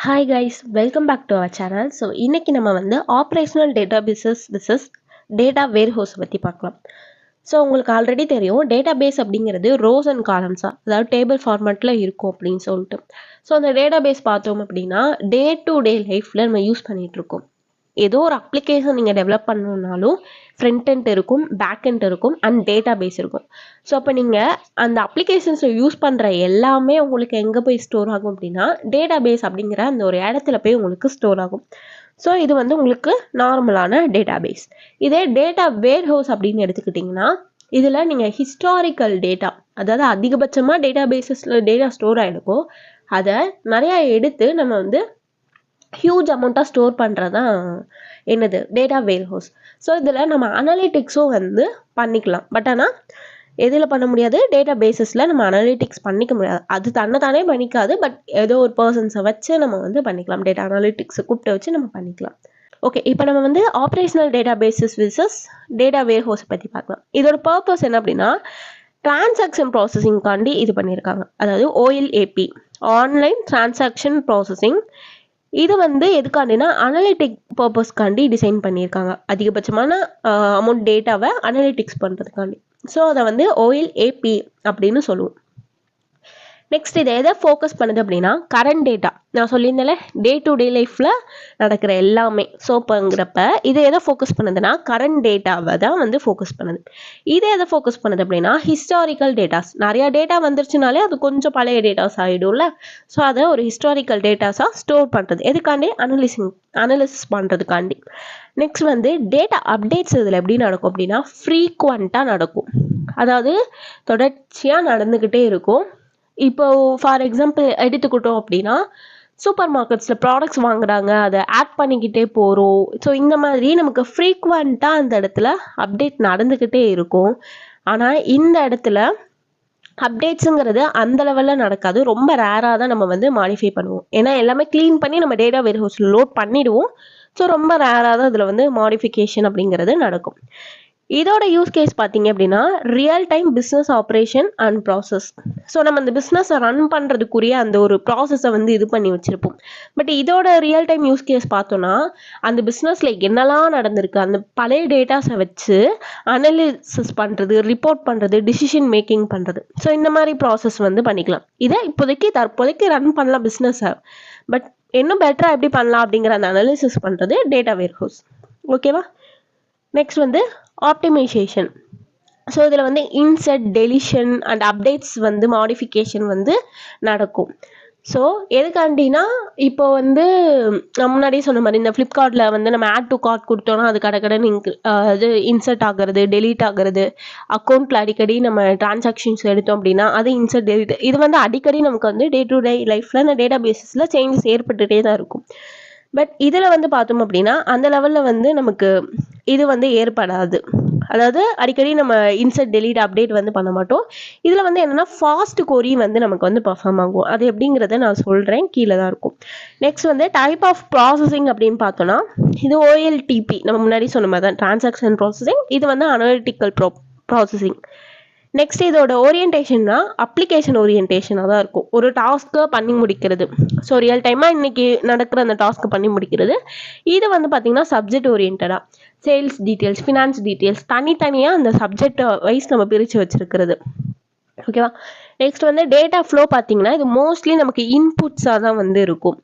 Hi guys, welcome back to our channel. So இன்னைக்கு நம்ம வந்து operational databases versus data warehouse பற்றி பார்க்கலாம். ஸோ உங்களுக்கு ஆல்ரெடி தெரியும் டேட்டாபேஸ் அப்படிங்கிறது ரோஸ் அண்ட் காலம்ஸாக, அதாவது டேபிள் ஃபார்மேட்டில் இருக்கும் அப்படின்னு சொல்லிட்டு. ஸோ அந்த டேட்டாபேஸ் பார்த்தோம் அப்படின்னா டே டு டே லைஃப்பில் நம்ம யூஸ் பண்ணிகிட்ருக்கோம். ஏதோ ஒரு அப்ளிகேஷன் நீங்கள் டெவலப் பண்ணணுன்னாலும் ஃப்ரண்ட் எண்ட் இருக்கும், பேக் எண்ட் இருக்கும் அண்ட் டேட்டா பேஸ் இருக்கும். ஸோ அப்போ நீங்கள் அந்த அப்ளிகேஷன்ஸை யூஸ் பண்ணுற எல்லாமே உங்களுக்கு எங்கே போய் ஸ்டோர் ஆகும் அப்படின்னா டேட்டா பேஸ் அப்படிங்கிற அந்த ஒரு இடத்துல போய் உங்களுக்கு ஸ்டோர் ஆகும். ஸோ இது வந்து உங்களுக்கு நார்மலான டேட்டா பேஸ். இதே டேட்டா வேர் ஹவுஸ் அப்படின்னு எடுத்துக்கிட்டிங்கன்னா இதில் நீங்கள் ஹிஸ்டாரிக்கல் டேட்டா, அதாவது அதிகபட்சமாக டேட்டா பேஸஸில் டேட்டா ஸ்டோர் ஆகிருக்கும், அதை நிறையா எடுத்து நம்ம வந்து ஹியூஜ் அமௌண்ட்டாக ஸ்டோர் பண்ணுறது தான் என்னது டேட்டா வேர் ஹவுஸ். ஸோ இதில் நம்ம அனலிட்டிக்ஸும் வந்து பண்ணிக்கலாம். பட் ஆனால் எதில் பண்ண முடியாது, டேட்டா பேஸஸில் நம்ம அனலிட்டிக்ஸ் பண்ணிக்க முடியாது. அது தானே பண்ணிக்காது. பட் ஏதோ ஒரு பர்சன்ஸை வச்சு நம்ம வந்து பண்ணிக்கலாம். டேட்டா அனலிட்டிக்ஸை கூப்பிட்டு வச்சு நம்ம பண்ணிக்கலாம். ஓகே, இப்போ நம்ம வந்து operational data bases versus data வேர் ஹவுஸை பற்றி பார்க்கலாம். இதோட பர்பஸ் என்ன அப்படின்னா டிரான்சாக்ஷன் ப்ராசஸிங்காண்டி இது பண்ணியிருக்காங்க. அதாவது OLAP, ஆன்லைன் டிரான்சாக்ஷன் ப்ராசஸிங். இது வந்து எதுக்காண்டினா அனலிட்டிக் பர்பஸ்க்காண்டி டிசைன் பண்ணியிருக்காங்க. அதிகபட்சமான அமௌண்ட் டேட்டாவை அனலிட்டிக்ஸ் பண்ணுறதுக்காண்டி. ஸோ அதை வந்து OLAP அப்படின்னு சொல்லுவோம். நெக்ஸ்ட் இதை எதை ஃபோக்கஸ் பண்ணுது அப்படின்னா கரண்ட் டேட்டா. நான் சொல்லியிருந்தேன்ல டே டு டே லைஃப்பில் நடக்கிற எல்லாமே. ஸோ இப்போங்கிறப்ப இதை எதை ஃபோக்கஸ் பண்ணுதுன்னா கரண்ட் டேட்டாவை தான் வந்து ஃபோக்கஸ் பண்ணுது. இதை எதை ஃபோக்கஸ் பண்ணுது அப்படின்னா ஹிஸ்டாரிக்கல் டேட்டாஸ். நிறையா டேட்டா வந்துருச்சுனாலே அது கொஞ்சம் பழைய டேட்டாஸ் ஆகிடும்ல. ஸோ அதை ஒரு ஹிஸ்டாரிக்கல் டேட்டாஸாக ஸ்டோர் பண்ணுறது. எதுக்காண்டி அனலிசிஸ் பண்ணுறதுக்காண்டி. நெக்ஸ்ட் வந்து டேட்டா அப்டேட்ஸ் இதில் எப்படி நடக்கும் அப்படின்னா ஃப்ரீக்வெண்ட்டாக நடக்கும். அதாவது தொடர்ச்சியாக நடந்துக்கிட்டே இருக்கும். இப்போ ஃபார் எக்ஸாம்பிள் எடுத்துக்கிட்டோம் அப்படின்னா சூப்பர் மார்க்கெட்ஸில் ப்ராடக்ட்ஸ் வாங்குறாங்க, அதை ஆட் பண்ணிக்கிட்டே போகிறோம். ஸோ இந்த மாதிரி நமக்கு ஃப்ரீக்வெண்ட்டாக அந்த இடத்துல அப்டேட் நடந்துக்கிட்டே இருக்கும். ஆனால் இந்த இடத்துல அப்டேட்ஸுங்கிறது அந்த லெவலில் நடக்காது. ரொம்ப ரேராக தான் நம்ம வந்து மாடிஃபை பண்ணுவோம். ஏன்னா எல்லாமே க்ளீன் பண்ணி நம்ம டேட்டா வேர் ஹவுஸில் லோட் பண்ணிவிடுவோம். ஸோ ரொம்ப ரேராக தான் இதில் வந்து மாடிஃபிகேஷன் அப்படிங்கிறது நடக்கும். இதோட யூஸ் கேஸ் பார்த்தீங்க அப்படின்னா real time business operation and process. So நம்ம அந்த பிஸ்னஸை ரன் பண்ணுறதுக்குரிய அந்த ஒரு ப்ராசஸை வந்து இது பண்ணி வச்சுருப்போம். பட் இதோட ரியல் டைம் யூஸ் கேஸ் பார்த்தோன்னா அந்த பிஸ்னஸில் என்னெல்லாம் நடந்திருக்கு அந்த பழைய டேட்டாஸை வச்சு அனலிசிஸ் பண்ணுறது, ரிப்போர்ட் பண்ணுறது, டிசிஷன் மேக்கிங் பண்ணுறது. ஸோ இந்த மாதிரி ப்ராசஸ் வந்து பண்ணிக்கலாம். இதை தற்போதைக்கு ரன் பண்ணலாம் பிஸ்னஸை. பட் இன்னும் பெட்டராக எப்படி பண்ணலாம் அப்படிங்கிற அந்த அனலிசிஸ் பண்ணுறது டேட்டா வேர் ஹவுஸ். ஓகேவா? நெக்ஸ்ட் வந்து ஆப்டிமைசேஷன். ஸோ இதில் வந்து இன்சர்ட், டெலிஷன் அண்ட் அப்டேட்ஸ் வந்து மாடிஃபிகேஷன் வந்து நடக்கும். ஸோ எதுக்காண்டினா இப்போ வந்து நான் முன்னாடியே சொன்ன மாதிரி இந்த ஃப்ளிப்கார்ட்டில் வந்து நம்ம ஆட் டு கார்ட் கொடுத்தோன்னா அது கடை அது இன்சர்ட் ஆகிறது, டெலீட் ஆகிறது. அக்கௌண்ட்டில் அடிக்கடி நம்ம டிரான்சாக்ஷன்ஸ் எடுத்தோம் அப்படின்னா அது இன்சர்ட், டெலீட். இது வந்து அடிக்கடி நமக்கு வந்து டே டு டே லைஃப்பில் இந்த டேட்டா பேஸஸில் சேஞ்சஸ் ஏற்பட்டுகிட்டே தான் இருக்கும். பட் இதில் வந்து பார்த்தோம் அப்படின்னா அந்த லெவலில் வந்து நமக்கு இது வந்து ஏற்படாது. அதாவது அடிக்கடி நம்ம இன்சர்ட், டெலீட், அப்டேட் வந்து பண்ண மாட்டோம். இதில் வந்து என்னென்னா ஃபாஸ்ட் கொரி வந்து நமக்கு வந்து பர்ஃபார்ம் ஆகும். அது எப்படிங்கிறத நான் சொல்கிறேன், கீழே தான் இருக்கும். நெக்ஸ்ட் வந்து டைப் ஆஃப் ப்ராசஸிங் அப்படின்னு பார்த்தோன்னா இது OLTP, நம்ம முன்னாடி சொன்ன மாதிரி தான் டிரான்சாக்ஷன் ப்ராசஸிங். இது வந்து அனலிட்டிக்கல் ப்ராசஸிங். நெக்ஸ்ட் இதோட ஓரியன்டேஷன்னா அப்ளிகேஷன் ஓரியன்டேஷனாக தான் இருக்கும். ஒரு டாஸ்க்கை பண்ணி முடிக்கிறது. ஸோ ரியல் டைமாக இன்றைக்கி நடக்கிற அந்த டாஸ்க்கை பண்ணி முடிக்கிறது. இது வந்து பார்த்திங்கன்னா சப்ஜெக்ட் ஓரியன்டாக சேல்ஸ் டீட்டெயில்ஸ், ஃபினான்ஸ் டீட்டெயில்ஸ் தனித்தனியாக அந்த சப்ஜெக்ட் வைஸ் நம்ம பிரித்து வச்சுருக்கிறது. ஓகேவா? நெக்ஸ்ட் வந்து டேட்டா ஃப்ளோ பார்த்தீங்கன்னா இது மோஸ்ட்லி நமக்கு இன்புட்ஸாக தான் வந்து இருக்கும்.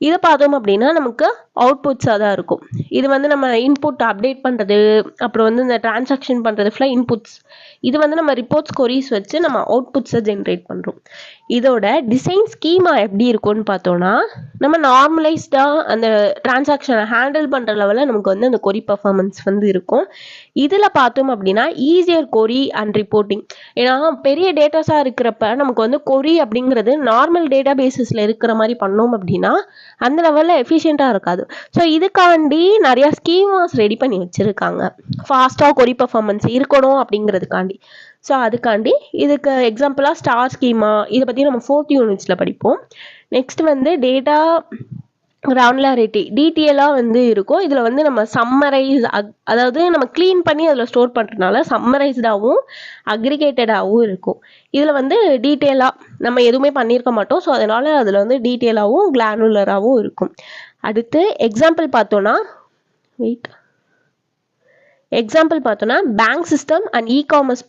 இதை பார்த்தோம் அப்படின்னா நமக்கு அவுட்புட்ஸாக தான் இருக்கும். இது வந்து நம்ம இன்புட் அப்டேட் பண்ணுறது, அப்புறம் வந்து இந்த டிரான்சாக்ஷன் பண்ணுறது ஃபுல்லாக இன்புட்ஸ். இது வந்து நம்ம ரிப்போர்ட்ஸ் கொரீஸ் வச்சு நம்ம அவுட்புட்ஸை ஜென்ரேட் பண்ணுறோம். இதோட டிசைன் ஸ்கீமா எப்படி இருக்கும்னு பார்த்தோன்னா நம்ம நார்மலைஸ்டாக அந்த டிரான்சாக்ஷனை ஹேண்டில் பண்ணுற லெவலில் நமக்கு வந்து அந்த கொரி பர்ஃபார்மன்ஸ் வந்து இருக்கும். இதில் பார்த்தோம் அப்படின்னா ஈஸியர் கொரி அண்ட் ரிப்போர்ட்டிங். ஏன்னா பெரிய டேட்டாஸாக இருக்கிறப்ப நமக்கு வந்து கொரி அப்படிங்கிறது நார்மல் டேட்டா பேஸஸில் இருக்கிற மாதிரி பண்ணோம் அப்படின்னா அந்த லெவலில் எஃபிஷியண்ட்டாக இருக்காது. ஸோ இதுக்காண்டி நிறையா ஸ்கீமாஸ் ரெடி பண்ணி வச்சுருக்காங்க, ஃபாஸ்ட்டாக கொரி பர்ஃபார்மன்ஸ் இருக்கணும் அப்படிங்கிறதுக்காண்டி. ஸோ அதுக்காண்டி இதுக்கு எக்ஸாம்பிளாக ஸ்டார் ஸ்கீமா, இதை பற்றி நம்ம 4th யூனிட்ஸில் படிப்போம். நெக்ஸ்ட் வந்து டேட்டா கிரானுலாரிட்டி டீட்டெயிலாக வந்து இருக்கும். இதில் வந்து நம்ம சம்மரைஸ் அதாவது நம்ம க்ளீன் பண்ணி அதில் ஸ்டோர் பண்ணுறதுனால சம்மரைஸ்டாகவும் அக்ரிகேட்டடாகவும் இருக்கும். இதில் வந்து டீட்டெயிலாக நம்ம எதுவுமே பண்ணியிருக்க மாட்டோம். ஸோ அதனால் அதில் வந்து டீட்டெயிலாகவும் கிரானுலராகவும் இருக்கும். அடுத்து எக்ஸாம்பிள் பார்த்தோன்னா bank system and e-commerce.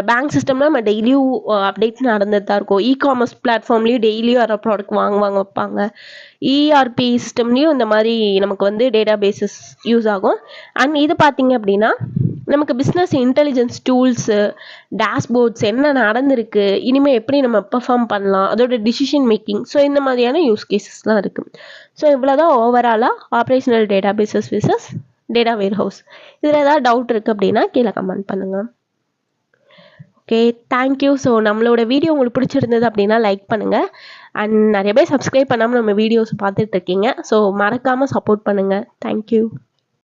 Bank சிஸ்டம்னா நம்ம டெய்லியும் அப்டேட் நடந்துட்டு தான் இருக்கும். இ-காமர்ஸ் பிளாட்ஃபார்ம்லேயும் டெய்லியும் வர ப்ராடக்ட் வாங்குவாங்க வைப்பாங்க. இஆர்பி சிஸ்டம்லேயும் இந்த மாதிரி நமக்கு வந்து டேட்டா பேசஸ் யூஸ் ஆகும். அண்ட் இது பார்த்தீங்க அப்படின்னா நமக்கு பிஸ்னஸ் இன்டெலிஜென்ஸ் டூல்ஸு, டேஷ்போர்ட்ஸ் என்ன நடந்திருக்கு, இனிமேல் எப்படி நம்ம பெர்ஃபார்ம் பண்ணலாம், அதோட டிசிஷன் மேக்கிங், ஸோ இந்த மாதிரியான யூஸ் கேசஸ்லாம் இருக்குது. ஸோ இவ்வளோதான் ஓவராலாக operational data bases versus data warehouse. இதில் ஏதாவது டவுட் இருக்குது அப்படின்னா கீழே கமெண்ட் பண்ணுங்கள். Okay, thank you. ஸோ நம்மளோட வீடியோ உங்களுக்கு பிடிச்சிருந்தது அப்படின்னா லைக் பண்ணுங்கள். அண்ட் நிறைய பேர் சப்ஸ்கிரைப் பண்ணாமல் நம்ம வீடியோஸ் பார்த்துட்டு இருக்கீங்க. ஸோ மறக்காமல் சப்போர்ட் பண்ணுங்கள். தேங்க்யூ.